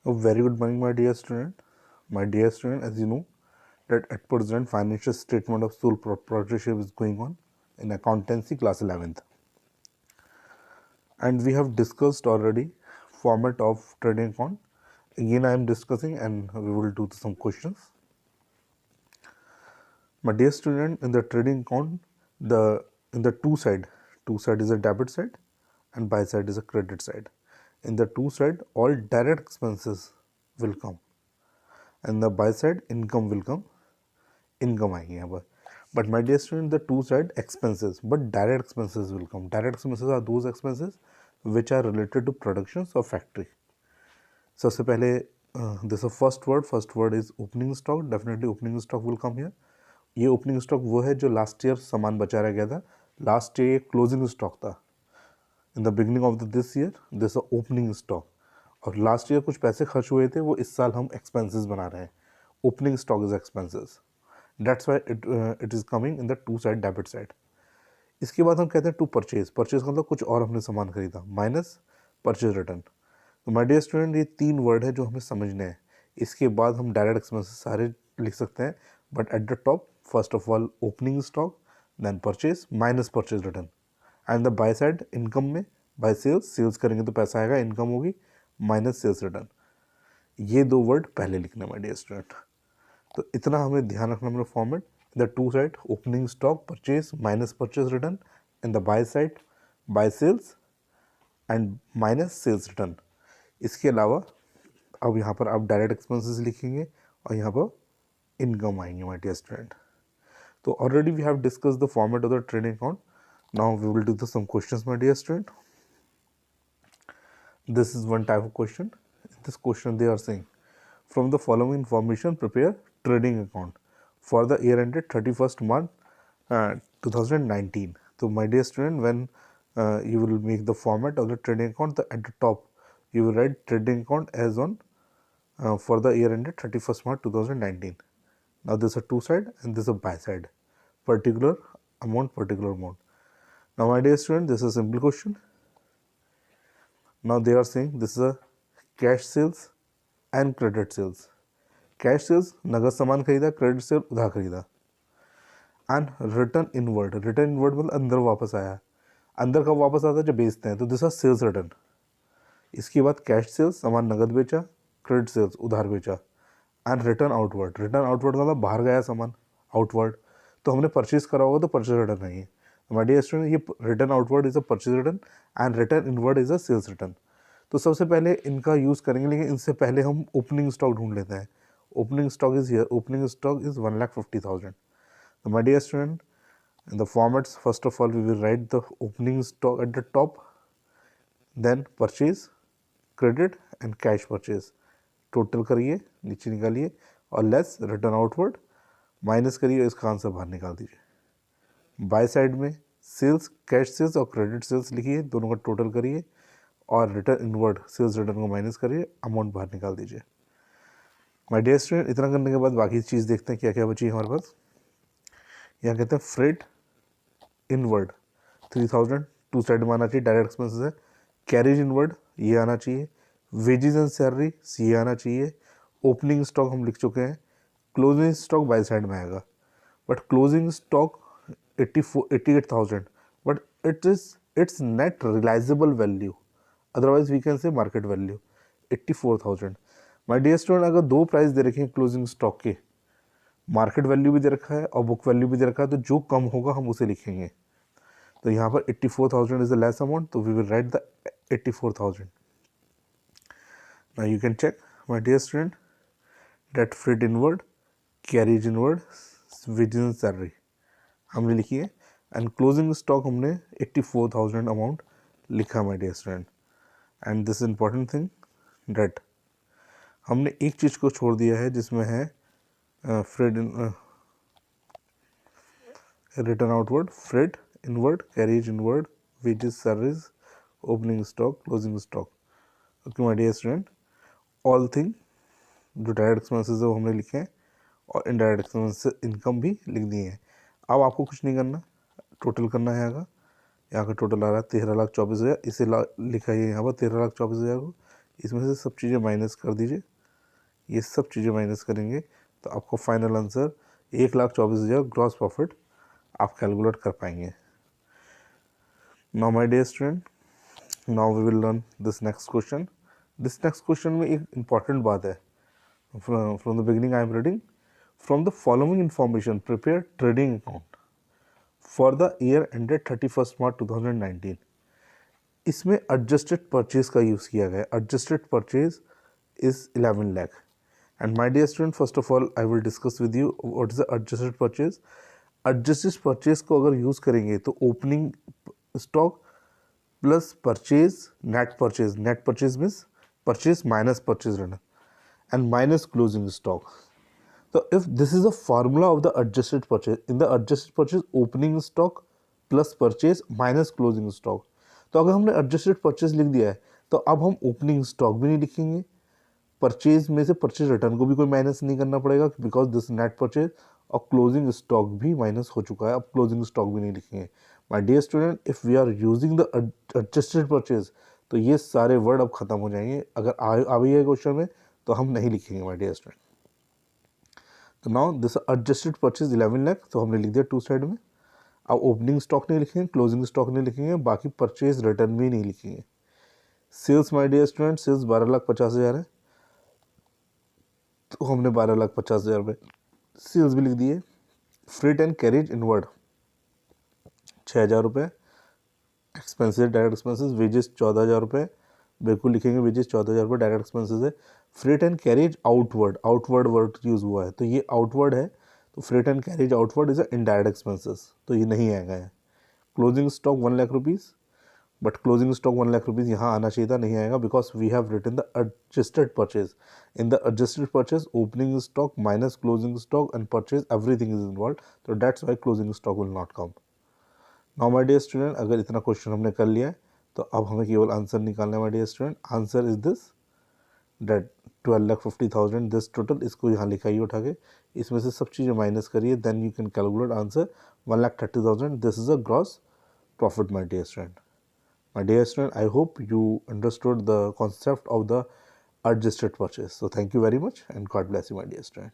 A very good morning, my dear student. My dear student, as you know, that at present financial statement of sole proprietorship is going on in accountancy class 11th, and we have discussed already format of trading account. Again, I am discussing, and we will do some questions. My dear student, in the trading account, in the two side is a debit side, and buy side is a credit side. In the two side, all direct expenses will come, and the buy side income will come. Income आएगी यहाँ पर. But my dear student the to side expenses, but direct expenses will come. Direct expenses are those expenses which are related to production of factory. सबसे पहले this first word is opening stock. Definitely opening stock will come here. ये opening stock वो है जो last year सामान बचा रह गया था. लास्ट ईयर क्लोजिंग स्टॉक था. In the beginning of this year this opening stock, और लास्ट ईयर कुछ पैसे खर्च हुए थे, वो इस साल हम एक्सपेंसेस बना रहे हैं. Opening stock is expenses. That's why it is coming in the two side debit side. इसके बाद हम कहते हैं टू परचेज. परचेज का मतलब कुछ और हमने सामान खरीदा, माइनस परचेज रिटर्न. तो माय डियर स्टूडेंट, ये तीन वर्ड है जो हमें समझने हैं. इसके बाद हम डायरेक्ट एक्सपेंसेस सारे लिख सकते हैं, but at the top first of all opening stock, then purchase minus purchase return, and the by side income में बाय सेल्स करेंगे तो पैसा आएगा, इनकम होगी, माइनस सेल्स रिटर्न. ये दो वर्ड पहले लिखना माय डियर स्टूडेंट. तो इतना हमें ध्यान रखना मेरा format. The to side opening stock purchase minus purchase return, and the by side by sales and minus sales return. इसके अलावा अब यहाँ पर आप डायरेक्ट एक्सपेंसेस लिखेंगे और यहाँ पर इनकम आएंगे माय डियर स्टूडेंट. तो already we have discuss the format of the trading account. Now we will do the some questions my dear student. This is one type of question. In this question they are saying, from the following information prepare trading account for the year ended 31st March 2019. So my dear student, when you will make the format of the trading account, at the top you will write trading account as on for the year ended 31st March 2019. Now this is a two side and this is a buy side, particular amount. Now my dear student, this is a simple question. Now they are saying this is a cash sales and credit sales. Cash sales नगद सामान खरीदा, credit sale उधार खरीदा. And return inward मतलब अंदर वापस आया. अंदर कब वापस आता है? जब बेचते हैं. तो दिस आर सेल्स रिटर्न. इसके बाद कैश सेल्स सामान नगद बेचा, क्रेडिट सेल्स उधार बेचा, एंड रिटर्न आउटवर्ड का मतलब बाहर गया सामान आउटवर्ड. तो हमने परचेज करा होगा तो परचेज रिटर्न नहीं है. माय डियर स्टूडेंट, ये return outward is a purchase return and return inward is a sales return. तो सबसे पहले इनका यूज़ करेंगे, लेकिन इनसे पहले हम ओपनिंग स्टॉक ढूंढ लेते हैं. Opening stock is here. Opening stock is 1,50,000. तो my dear student, in the formats, first of all we will write the opening stock at the top, then purchase, credit and cash purchase. Total करिए, नीचे निकालिए और less return outward, minus करिए, इसका answer बाहर निकाल दीजिए. बाय साइड में सेल्स, कैश सेल्स और क्रेडिट सेल्स लिखिए, दोनों का टोटल करिए और रिटर्न इनवर्ड सेल्स रिटर्न को माइनस करिए, अमाउंट बाहर निकाल दीजिए. माय डियर स्टूडेंट, इतना करने के बाद बाकी चीज़ देखते हैं क्या क्या बची है हमारे पास. यहाँ कहते हैं फ्रेट इनवर्ड 3,000 टू साइड में आना चाहिए, डायरेक्ट एक्सपेंसेस है. कैरेज इनवर्ड ये आना चाहिए. वेजेस एंड सैलरी ये आना चाहिए. ओपनिंग स्टॉक हम लिख चुके हैं. क्लोजिंग स्टॉक बाय साइड में आएगा, but closing stock 88,000, but it's net realisable value, otherwise we can say market value 84,000. My dear student, अगर दो प्राइस दे रखे हैं क्लोजिंग स्टॉक के, मार्केट वैल्यू भी दे रखा है और बुक वैल्यू भी दे रखा है, तो जो कम होगा हम उसे लिखेंगे. तो यहाँ पर 84,000 इज द लेस अमाउंट, तो we will write the 84,000. Now you can check my dear student that freight inward, carriage inward, wages salary हमने लिखी है, एंड क्लोजिंग स्टॉक हमने 84,000 अमाउंट लिखा my dear student. And this important thing that हमने एक चीज़ को छोड़ दिया है जिसमें है freight return outward, freight inward, carriage inward, wages salaries, opening stock, closing stock. Okay my dear student, all thing जो डायरेक्ट एक्सपेंसेस है वो हमने लिखे हैं और इनडायरेक्ट एक्सपेंसेस इनकम भी लिख दिए हैं. अब आपको कुछ नहीं करना, टोटल करना है. यहाँ का टोटल आ रहा है 13,24,000. इसे लिखा है यहाँ पर 13,24,000 को. इसमें से सब चीज़ें माइनस कर दीजिए, ये सब चीज़ें माइनस करेंगे तो आपको फाइनल आंसर 1,24,000 ग्रॉस प्रॉफिट आप कैलकुलेट कर पाएंगे। Now my dear student, now we will learn this next question. This next question में एक इम्पॉर्टेंट बात है। From the beginning I am reading, from the following information prepare trading account for the year ended 31 March 2019। इसमें adjusted purchase का use किया गया। Adjusted purchase is 11 lakh। And my dear student, first of all I will discuss with you what is the adjusted purchase. Adjusted purchase को अगर use करेंगे तो opening stock plus purchase, net purchase means purchase minus purchase return and minus closing stock. So if this is the formula of the adjusted purchase, in the adjusted purchase opening stock plus purchase minus closing stock. तो अगर हमने adjusted purchase लिख दिया है तो अब हम opening stock भी नहीं लिखेंगे, परचेज में से परचेज रिटर्न को भी कोई माइनस नहीं करना पड़ेगा बिकॉज दिस नेट परचेज, और क्लोजिंग स्टॉक भी माइनस हो चुका है, अब क्लोजिंग स्टॉक भी नहीं लिखेंगे। My dear student, if we are using the adjusted purchase तो ये सारे वर्ड अब खत्म हो जाएंगे। अगर आ भी है क्वेश्चन में तो हम नहीं लिखेंगे माय डियर स्टूडेंट। तो now this adjusted purchase 11 lakh, तो हमने लिख दिया टू साइड में। अब ओपनिंग स्टॉक नहीं लिखेंगे, क्लोजिंग स्टॉक नहीं लिखेंगे, बाकी परचेज रिटर्न भी नहीं लिखेंगे। Sales my dear student, sales 12,50,000 है तो हमने 12,50,000 रुपये सेल्स भी लिख दिए। फ्रेट एंड कैरेज इनवर्ड 6,000 रुपये, एक्सपेंसेस डायरेक्ट एक्सपेंसेस वेजेस 14,000 रुपये, बिल्कुल लिखेंगे वेजेस 14,000 रुपये डायरेक्ट एक्सपेंसेस है। Freight and carriage outward, outward word use हुआ है तो ये आउटवर्ड है, तो freight and carriage outward is indirect expenses तो ये नहीं आएगा है। Closing stock 1 lakh rupees, but closing stock 1 lakh rupees यहाँ आना चाहिए था, नहीं आएगा because we have written the adjusted purchase. In the adjusted purchase opening stock minus closing stock and purchase everything is involve, तो that's why closing stock will not come. Now my dear student, अगर इतना question हमने कर लिया है तो अब हमें केवल आंसर निकालना है my dear student. Answer is this, that 12,50,000 this total, इसको यहाँ लिखाइए उठा के, इसमें से सब चीज़ें माइनस करिए, then you can calculate answer 1,30,000। This is a gross profit my dear student. My dear student, I hope you understood the concept of the adjusted purchase. So thank you very much and God bless you, my dear student.